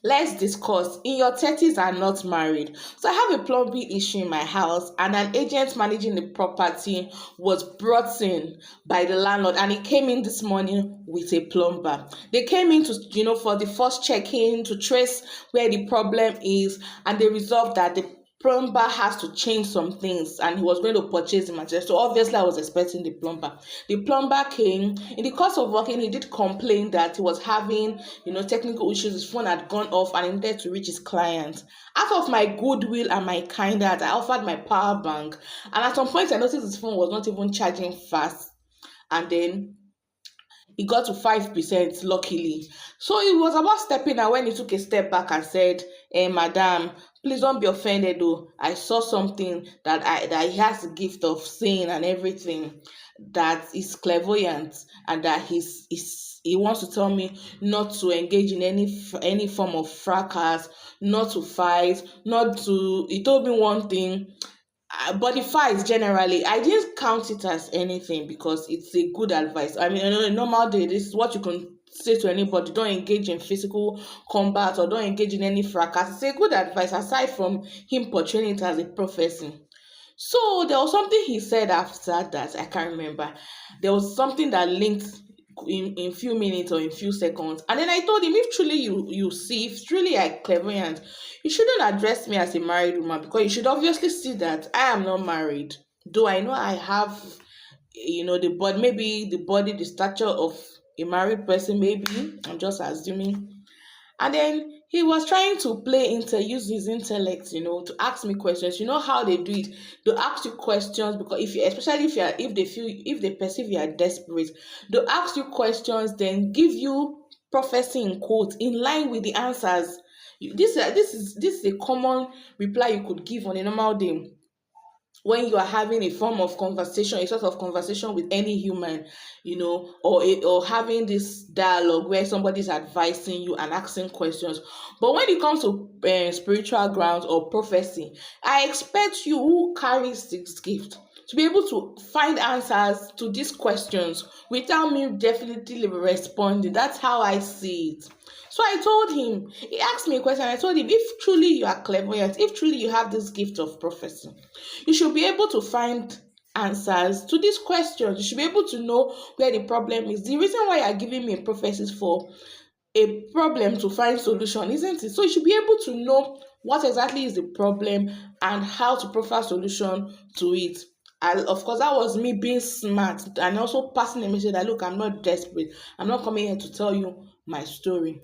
Let's discuss. In your 30s and not married. So I have a plumbing issue in my house, and an agent managing the property was brought in by the landlord, and he came in this morning with a plumber. They came in to, for the first check-in to trace where the problem is, and they resolved that the plumber has to change some things and he was going to purchase the material. So obviously I was expecting the plumber. The plumber came. In the course of working, he did complain that he was having, technical issues. His phone had gone off and he needed to reach his client. Out of my goodwill and my kind heart, I offered my power bank. And at some point I noticed his phone was not even charging fast. And then he got to 5%, luckily. So he was about stepping out when he took a step back and said, "Hey, madam, please don't be offended though. I saw something that he has the gift of seeing and everything, that is clairvoyant, and that he wants to tell me not to engage in any form of fracas, not to fight, not to." He told me one thing. But the fight generally, I didn't count it as anything because it's a good advice. I mean, on a normal day, this is what you can say to anybody: don't engage in physical combat or don't engage in any fracas. It's a good advice aside from him portraying it as a prophecy. So there was something he said after that, I can't remember. There was something that linked in few minutes or in few seconds. And then I told him, if truly you see, if truly I clairvoyant, you shouldn't address me as a married woman, because you should obviously see that I am not married. Though I know I have, the body, maybe the body, the stature of a married person, maybe. I'm just assuming. And then he was trying to use his intellect, to ask me questions. You know how they do it? They ask you questions because especially if they perceive you are desperate, they ask you questions, then give you prophecy in quotes in line with the answers. This is a common reply you could give on a normal day when you are having a form of conversation, a sort of conversation with any human, or having this dialogue where somebody's advising you and asking questions. But when it comes to spiritual grounds or prophecy, I expect you who carries this gift to be able to find answers to these questions without me definitely responding. That's how I see it. So I told him, he asked me a question. I told him, if truly you are clairvoyant, if truly you have this gift of prophecy, you should be able to find answers to these questions. You should be able to know where the problem is. The reason why you are giving me a prophecy is for a problem to find solution, isn't it? So you should be able to know what exactly is the problem and how to provide solution to it. And of course, that was me being smart and also passing the message that, look, I'm not desperate. I'm not coming here to tell you my story.